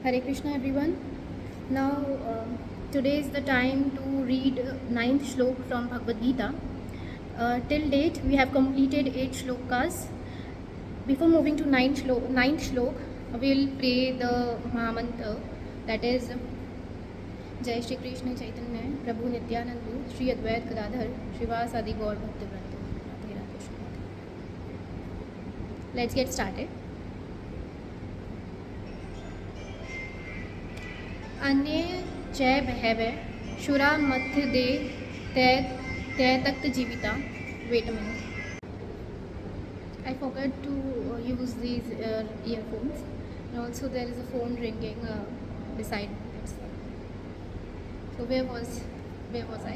Hare Krishna everyone. Now today is the time to read ninth shlok from Bhagavad Gita. Till date we have completed 8 shlokas. Before moving to ninth shlok, we'll pray the Mahamantra, that is Jai Shri Krishna Chaitanya Prabhu Nityananda Shri Advait Gadadhar Shrivas Adi Gaur Bhaktivinoda. Radhe Radhe Krishna. Let's get started. अन्ये च बहवः शुरा मध्य दे तय तक्त जीविता. Wait a minute. I forgot to use these earphones. And also there is a phone ringing beside me. So where was I?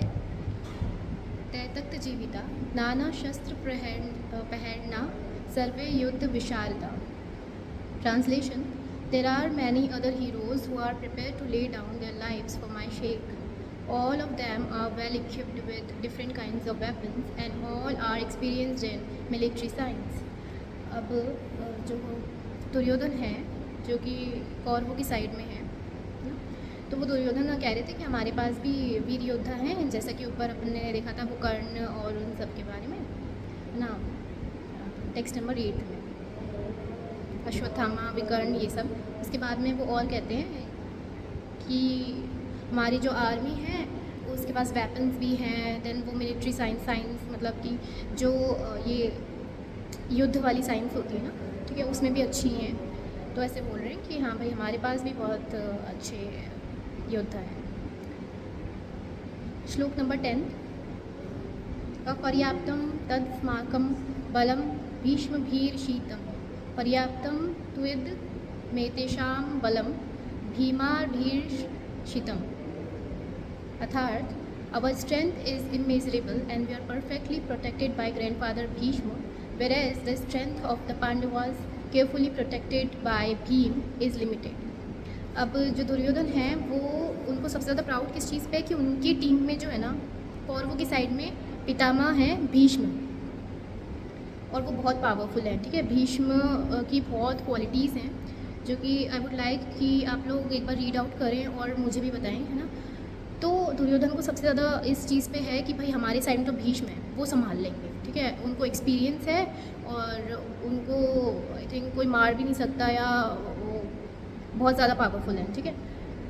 तय तक्त जीविता नाना शस्त्र पहरना सर्वे युद्ध विशारदा. Translation: There are many other heroes who are prepared to lay down their lives for my sake. All of them are well equipped with different kinds of weapons and all are experienced in military science. अब जो दुर्योधन है, जो कि कौरवों की side में है, तो वो दुर्योधन कह रहे थे कि हमारे पास भी वीर योद्धा हैं, जैसा कि ऊपर अपन ने देखा था वो कर्ण और उन सब के बारे में ना, टेक्स्ट नंबर 8 में अश्वत्थामा विकर्ण ये सब. उसके बाद में वो और कहते हैं कि हमारी जो आर्मी है उसके पास वेपन्स भी हैं, देन वो मिलिट्री साइंस मतलब कि जो ये युद्ध वाली साइंस होती है ना, ठीक है, उसमें भी अच्छी हैं. तो ऐसे बोल रहे हैं कि हाँ भाई हमारे पास भी बहुत अच्छे योद्धा हैं. श्लोक नंबर 10. अपर्याप्तम तत्स्माकं बलम भीष्मभीर्षितं पर्याप्तम त्विद मेतेषां बलम भीमार्भीर्षितम्. अर्थात our strength is immeasurable and we are perfectly protected by grandfather Bhishma, whereas the strength of the Pandavas, carefully protected by Bhim, is limited. अब जो दुर्योधन हैं वो उनको सबसे ज़्यादा प्राउड किस चीज़ पे है कि उनकी टीम में जो है ना, कौरवों की साइड में पितामह हैं भीष्म, और वो बहुत पावरफुल है. ठीक है, भीष्म की बहुत क्वालिटीज़ हैं जो कि आई वुड लाइक कि आप लोग एक बार रीड आउट करें और मुझे भी बताएं, है ना. तो दुर्योधन को सबसे ज़्यादा इस चीज़ पे है कि भाई हमारे साइड में तो भीष्म है, वो संभाल लेंगे. ठीक है, उनको एक्सपीरियंस है और उनको आई थिंक कोई मार भी नहीं सकता, या वो बहुत ज़्यादा पावरफुल है. ठीक है,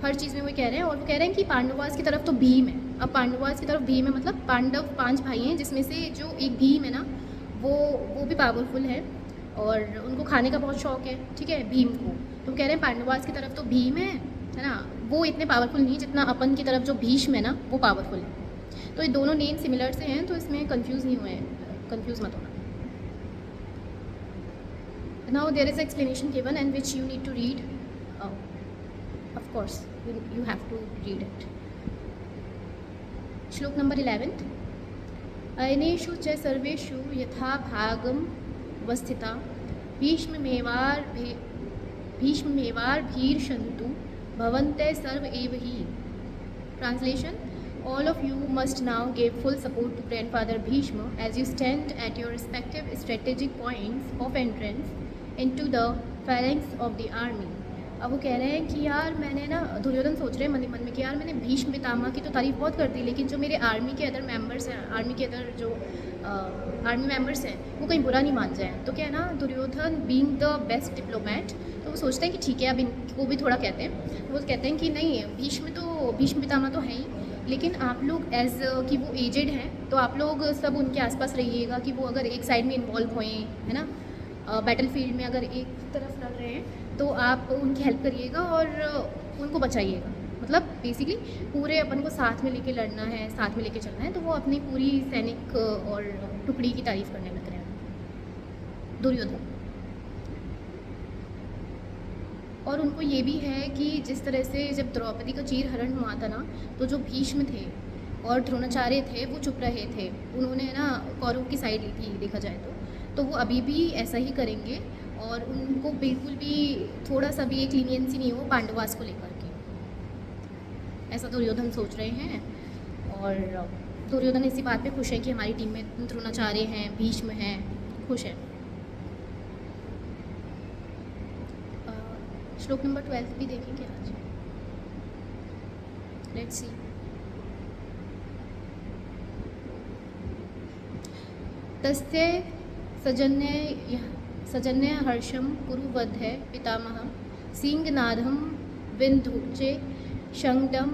हर चीज़ में वो कह रहे हैं. और वो कह रहे हैं कि पांडवास की तरफ तो भीम है. अब पांडवास की तरफ भीम है मतलब पांडव 5 भाई हैं, जिसमें से जो एक भीम है ना, वो भी पावरफुल है और उनको खाने का बहुत शौक है. ठीक है, भीम को. तो कह रहे हैं पांडवास की तरफ तो भीम है ना, वो इतने पावरफुल नहीं जितना अपन की तरफ जो भीष्म है ना वो पावरफुल है. तो ये दोनों नेम सिमिलर से हैं, तो इसमें कंफ्यूज नहीं हुए हैं, कंफ्यूज मत होना. Now there is explanation given and which you need to read. Of course you have to read it. श्लोक नंबर 11. अयनेषु च सर्वेषु यथा भागम वस्थिता भीष्ममेवार्भीर्षन्तु भवन्ते सर्व एव हि. Translation: All of you must now give full support to grandfather Bhishma as you stand at your respective strategic points of entrance into the phalanx of the army. अब वो कह रहे हैं कि यार मैंने ना, दुर्योधन सोच रहे हैं मन ही मन में कि यार मैंने भीष्म पितामह की तो तारीफ़ बहुत कर दी, लेकिन जो मेरे आर्मी के अदर मेंबर्स हैं, आर्मी के अदर जो आर्मी मेंबर्स हैं, वो कहीं बुरा नहीं मान जाए. तो क्या है ना, Duryodhana being the best diplomat, तो वो सोचते हैं कि ठीक है अब इनको भी थोड़ा कहते हैं. वो कहते हैं कि नहीं, भीष्म पितामह तो है ही, लेकिन आप लोग एज कि वो एजेड हैं, तो आप लोग सब उनके आसपास रहिएगा कि वो अगर एक साइड में इन्वॉल्व होएं, है ना, बैटल फील्ड में अगर एक तरफ लड़ रहे हैं तो आप उनकी हेल्प करिएगा और उनको बचाइएगा. मतलब बेसिकली पूरे अपन को साथ में लेके लड़ना है, साथ में लेके चलना है. तो वो अपनी पूरी सैनिक और टुकड़ी की तारीफ़ करने लग रहे हैं दुर्योधन. और उनको ये भी है कि जिस तरह से जब द्रौपदी का चीरहरण हुआ था ना, तो जो भीष्म थे और द्रोणाचार्य थे वो चुप रहे थे, उन्होंने ना कौरवों की साइड ली थी देखा जाए तो वो अभी भी ऐसा ही करेंगे और उनको बिल्कुल भी थोड़ा सा भी एक लीनियंसी नहीं हो पांडवास को लेकर के, ऐसा दुर्योधन सोच रहे हैं. और दुर्योधन इसी बात पे खुश है कि हमारी टीम में द्रोणाचार्य हैं, भीष्म हैं, खुश है. श्लोक नंबर 12 भी देखेंगे आज. Let's see. तस्य सजन्य हर्षम कुरुवध्य पितामह सिंहनादम विंधुचे शंगडम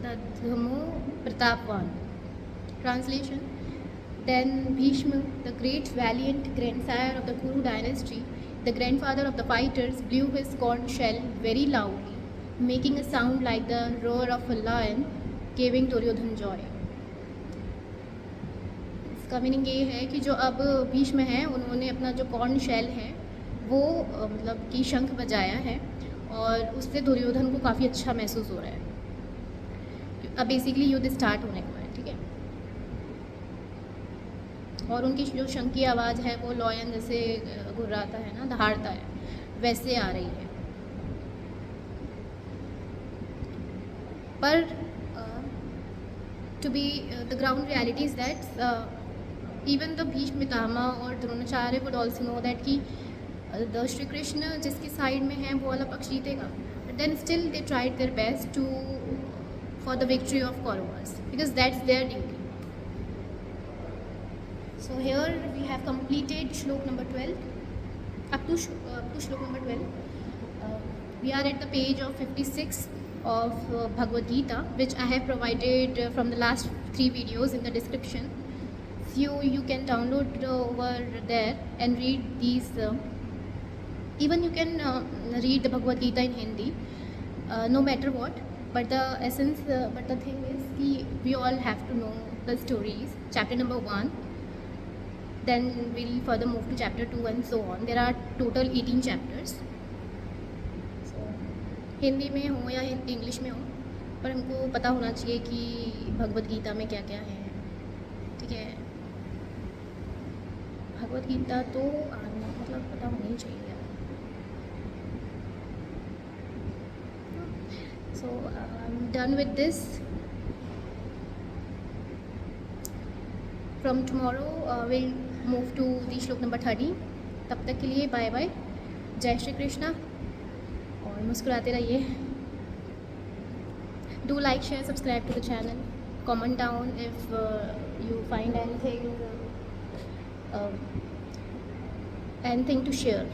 दधमो प्रतापवान. Translation. Then Bhishma, the great valiant grandsire of the Kuru dynasty, the grandfather of the fighters, blew his conch shell very loudly, making a sound like the roar of a lion, giving Duryodhan joy. इसका meaning ये है कि जो अब भीष्म हैं उन्होंने अपना जो कॉर्न शेल है वो मतलब कि शंख बजाया है और उससे दुर्योधन को काफ़ी अच्छा महसूस हो रहा है. अब बेसिकली युद्ध स्टार्ट होने को है. ठीक है. और उनकी जो शंख की आवाज़ है वो लॉयन जैसे घुर्राता है ना, दहाड़ता है, वैसे आ रही है. पर to be the ground reality is that even the Bhishma Pitamah और Dronacharya would also know that कि द श्री कृष्ण जिसकी साइड में है वो वाला पक्ष जीतेगा. But then still they tried their best to for the victory of Kauravas because that's their duty. So here we have completed shlok number 12 up to shlok number 12. We are at the page of 56 of Bhagavad Gita, which I have provided from the last 3 videos in the description. So you can download over there and read these. Even you can read the Bhagavad Gita in Hindi, no matter what. But the essence, but the thing is, we all have to know the stories. Chapter number 1. Then we'll further move to chapter 2 and so on. There are total 18 chapters. So Hindi में हो या English में हो, पर हमको पता होना चाहिए कि भगवद गीता में क्या क्या है. ठीक है. भगवद गीता तो मतलब पता होनी चाहिए. So I'm done with this. From tomorrow we'll move to the श्लोक नंबर 30. तब तक के लिए बाय बाय. जय श्री कृष्णा और मुस्कुराते रहिए. Do like, share, subscribe to the channel. Comment down if you find anything to share.